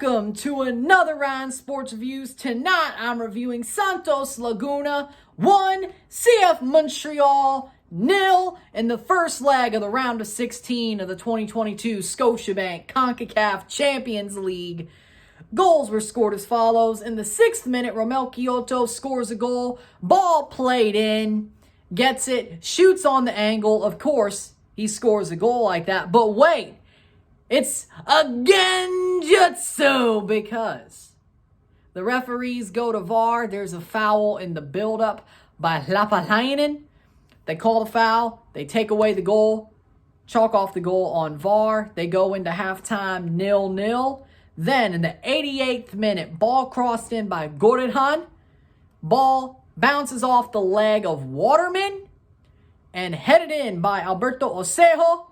Welcome to another round of Sports Reviews. Tonight I'm reviewing Santos Laguna 1, CF Montreal 0 in the first leg of the round of 16 of the 2022 Scotiabank Concacaf Champions League. Goals were scored as follows. In the 6th minute, Romel Kyoto scores a goal. Ball played in, gets it, shoots on the angle. Of course, he scores a goal like that. But wait, it's a genjutsu because the referees go to VAR. There's a foul in the build-up by Lewellen. They call the foul. They take away the goal, chalk off the goal on VAR. They go into halftime 0-0. Then in the 88th minute, ball crossed in by Gorehan. Ball bounces off the leg of Waterman and headed in by Alberto Osejo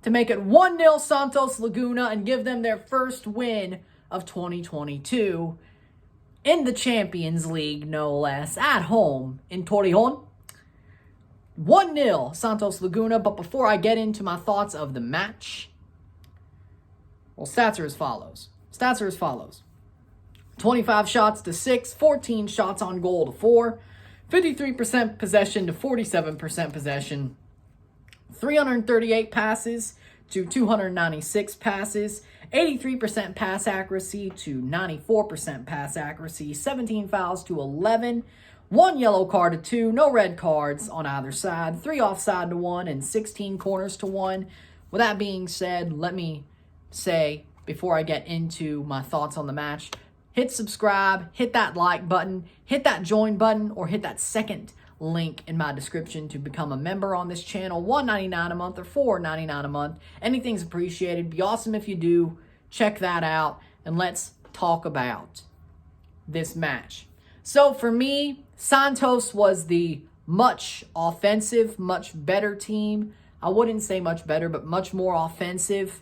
to make it 1-0 Santos Laguna and give them their first win of 2022 in the Champions League, no less, at home in Torreon. 1-0 Santos Laguna, but before I get into my thoughts of the match, well, stats are as follows. 25 shots to 6, 14 shots on goal to 4, 53% possession to 47% possession, 338 passes to 296 passes, 83% pass accuracy to 94% pass accuracy, 17 fouls to 11, 1 yellow card to 2, no red cards on either side, 3 offside to 1, and 16 corners to 1. With that being said, let me say, before I get into my thoughts on the match, hit subscribe, hit that like button, hit that join button, or hit that second link in my description to become a member on this channel. $1.99 a month or $4.99 a month. Anything's appreciated. Be awesome if you do. Check that out, and let's talk about this match. So for me, Santos was the much offensive, much better team. I wouldn't say much better, but much more offensive.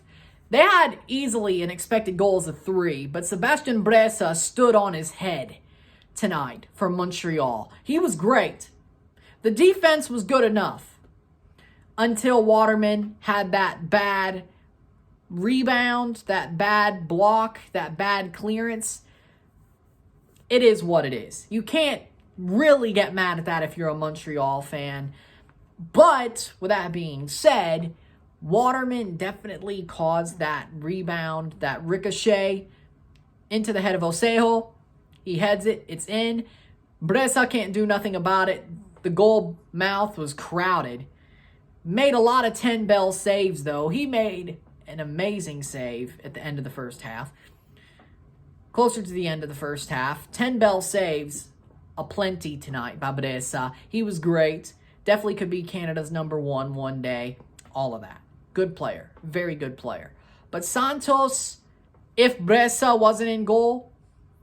They had easily an expected goals of 3, but Sebastian Bressa stood on his head tonight for Montreal. He was great. The defense was good enough until Waterman had that bad rebound, that bad block, that bad clearance. It is what it is. You can't really get mad at that if you're a Montreal fan. But with that being said, Waterman definitely caused that rebound, that ricochet into the head of Osejo. He heads it. It's in. Bressa can't do nothing about it. The goal mouth was crowded. Made a lot of 10-bell saves, though. He made an amazing save at the end of the first half. Closer to the end of the first half. 10-bell saves aplenty tonight by Bressa. He was great. Definitely could be Canada's #1 one day. All of that. Good player. Very good player. But Santos, if Bressa wasn't in goal,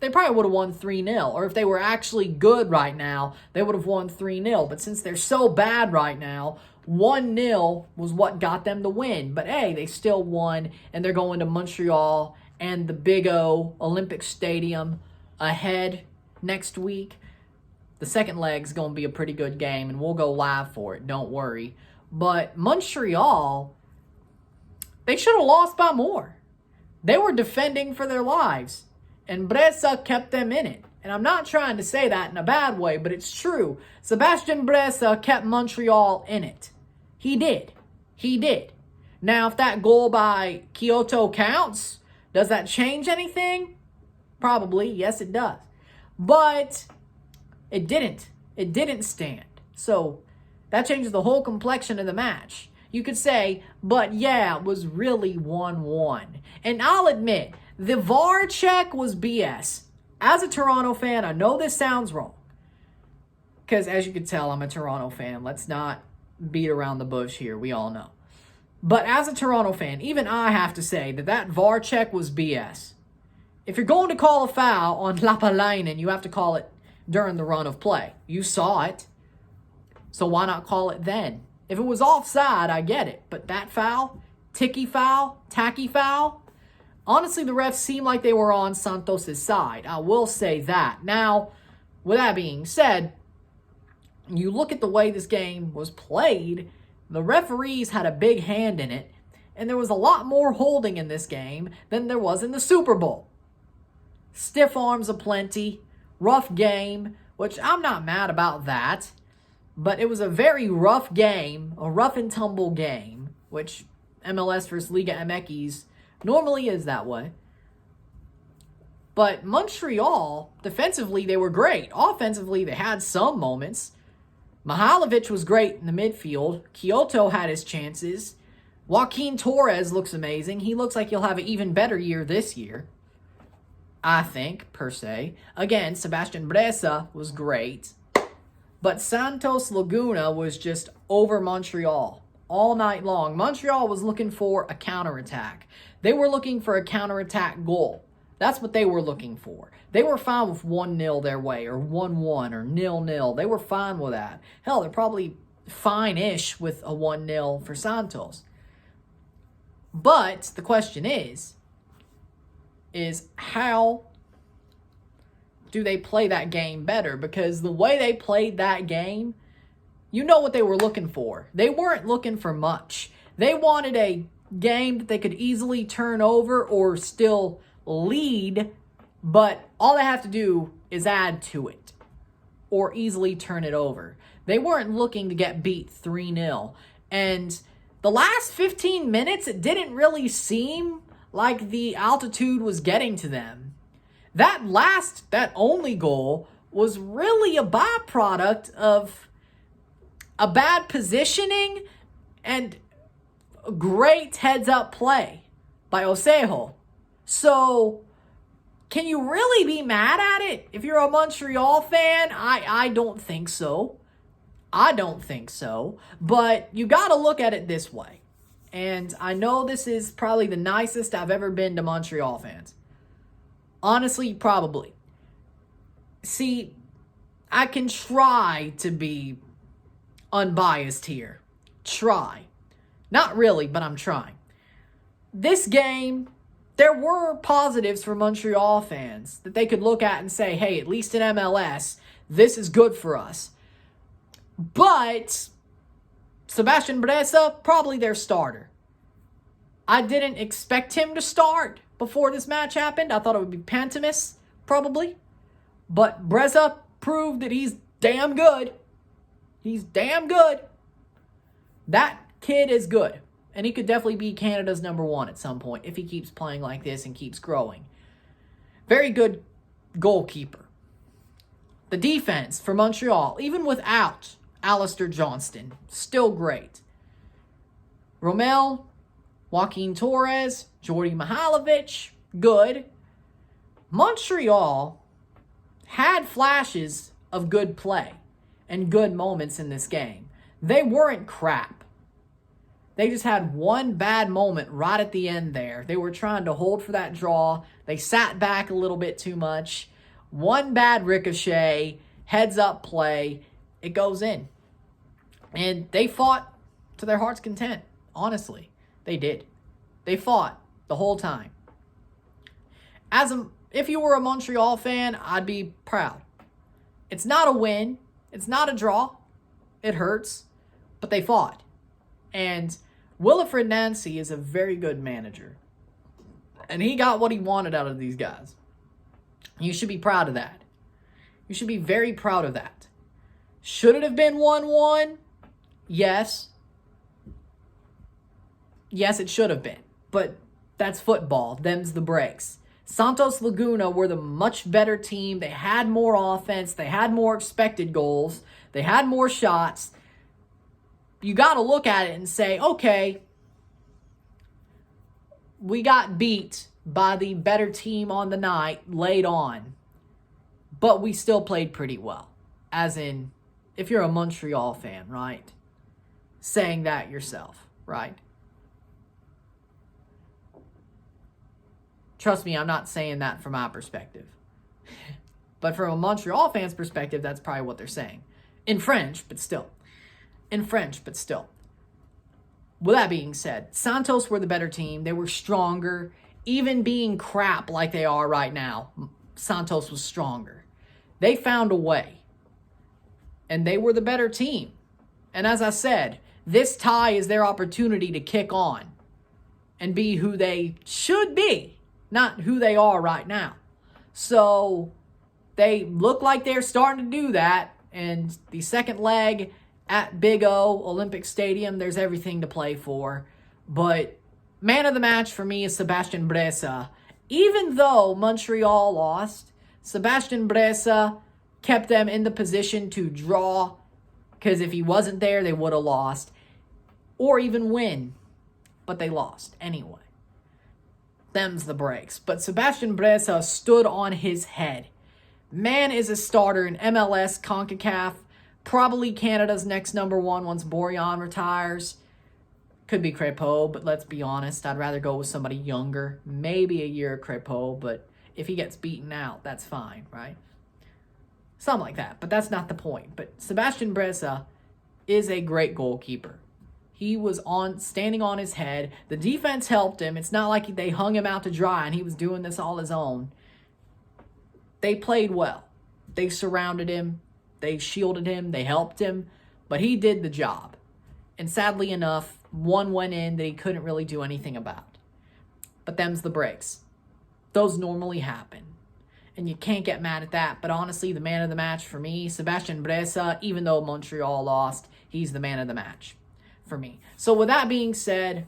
they probably would have won 3-0. Or if they were actually good right now, they would have won 3-0. But since they're so bad right now, 1-0 was what got them the win. But hey, they still won, and they're going to Montreal and the Big O Olympic Stadium ahead next week. The second leg's going to be a pretty good game, and we'll go live for it. Don't worry. But Montreal, they should have lost by more. They were defending for their lives, and Bressa kept them in it. And I'm not trying to say that in a bad way, but it's true. Sebastian Bressa kept Montreal in it. He did. He did. Now, if that goal by Kyoto counts, does that change anything? Probably. Yes, it does. But it didn't. It didn't stand. So that changes the whole complexion of the match. You could say, but yeah, it was really 1-1. And I'll admit, the VAR check was BS. As a Toronto fan, I know this sounds wrong. Because as you can tell, I'm a Toronto fan. Let's not beat around the bush here. We all know. But as a Toronto fan, even I have to say that that VAR check was BS. If you're going to call a foul on Lewellen, you have to call it during the run of play. You saw it. So why not call it then? If it was offside, I get it. But that foul, tacky foul, honestly, the refs seemed like they were on Santos' side. I will say that. Now, with that being said, you look at the way this game was played, the referees had a big hand in it, and there was a lot more holding in this game than there was in the Super Bowl. Stiff arms aplenty. Rough game, which I'm not mad about that. But it was a very rough game, a rough and tumble game, which MLS versus Liga MX normally is that way. But Montreal, defensively, they were great. Offensively, they had some moments. Mihailovic was great in the midfield. Kyoto had his chances. Joaquin Torres looks amazing. He looks like he'll have an even better year this year, I think, per se. Again, Sebastian Bressa was great. But Santos Laguna was just over Montreal all night long. Montreal was looking for a counterattack. They were looking for a counterattack goal. That's what they were looking for. They were fine with 1-0 their way, or 1-1, or 0-0. They were fine with that. Hell, they're probably fine-ish with a 1-0 for Santos. But the question is how do they play that game better? Because the way they played that game, you know what they were looking for. They weren't looking for much. They wanted a game that they could easily turn over or still lead, but all they have to do is add to it or easily turn it over. They weren't looking to get beat 3-0. And the last 15 minutes, it didn't really seem like the altitude was getting to them. That only goal was really a byproduct of a bad positioning and great heads-up play by Osejo. So, can you really be mad at it if you're a Montreal fan? I don't think so. I don't think so. But you got to look at it this way. And I know this is probably the nicest I've ever been to Montreal fans. Honestly, probably. See, I can try to be unbiased here. Try. Not really, but I'm trying. This game, there were positives for Montreal fans that they could look at and say, hey, at least in MLS, this is good for us. But Sebastian Bressa, probably their starter. I didn't expect him to start before this match happened. I thought it would be Pantemis, probably. But Bressa proved that he's damn good. He's damn good. That kid is good. And he could definitely be Canada's number one at some point if he keeps playing like this and keeps growing. Very good goalkeeper. The defense for Montreal, even without Alistair Johnston, still great. Romel, Joaquin Torres, Jordi Mihailovic, good. Montreal had flashes of good play and good moments in this game. They weren't crap. They just had one bad moment right at the end there. They were trying to hold for that draw. They sat back a little bit too much. One bad ricochet, heads-up play, it goes in. And they fought to their heart's content, honestly. They did. They fought the whole time. If you were a Montreal fan, I'd be proud. It's not a win. It's not a draw. It hurts. But they fought. And Wilfried Nancy is a very good manager. And he got what he wanted out of these guys. You should be proud of that. You should be very proud of that. Should it have been 1-1? Yes. Yes, it should have been. But that's football. Them's the breaks. Santos Laguna were the much better team. They had more offense. They had more expected goals. They had more shots. You got to look at it and say, okay, we got beat by the better team on the night, late on. But we still played pretty well. As in, if you're a Montreal fan, right? Saying that yourself, right? Trust me, I'm not saying that from my perspective. But from a Montreal fan's perspective, that's probably what they're saying. In French, but still. In French, but still. With that being said, Santos were the better team. They were stronger. Even being crap like they are right now, Santos was stronger. They found a way. And they were the better team. And as I said, this tie is their opportunity to kick on and be who they should be, not who they are right now. So they look like they're starting to do that. And the second leg at Big O, Olympic Stadium, there's everything to play for. But man of the match for me is Sebastian Bressa. Even though Montreal lost, Sebastian Bressa kept them in the position to draw, because if he wasn't there, they would have lost, or even win, but they lost anyway. Them's the breaks. But Sebastian Bressa stood on his head. Man is a starter in MLS, Concacaf, probably Canada's next number one once Borean retires. Could be Crépeau, but let's be honest, I'd rather go with somebody younger. Maybe a year of Crépeau, but if he gets beaten out, that's fine, right? Something like that, but that's not the point. But Sebastian Bressa is a great goalkeeper. He was standing on his head. The defense helped him. It's not like they hung him out to dry and he was doing this all his own. They played well. They surrounded him. They shielded him. They helped him. But he did the job. And sadly enough, one went in that he couldn't really do anything about. But them's the breaks. Those normally happen. And you can't get mad at that. But honestly, the man of the match for me, Sebastian Bressa, even though Montreal lost, he's the man of the match for me. So with that being said,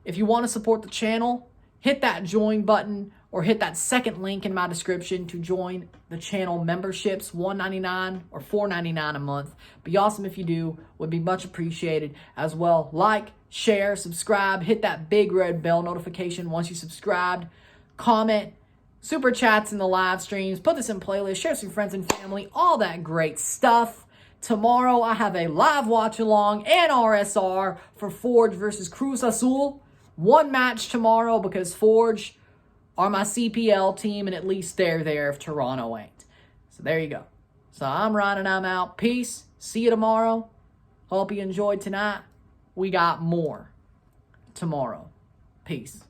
if you want to support the channel, hit that join button or hit that second link in my description to join the channel memberships, $1.99 or $4.99 a month. Be awesome if you do. Would be much appreciated as well. Like, share, subscribe, hit that big red bell notification once you subscribed. Comment, super chats in the live streams, put this in playlist, share with your friends and family, all that great stuff. Tomorrow I have a live watch along and RSR for Forge versus Cruz Azul. One match tomorrow because Forge are my CPL team, and at least they're there if Toronto ain't. So there you go. So I'm Ryan and I'm out. Peace. See you tomorrow. Hope you enjoyed tonight. We got more tomorrow. Peace.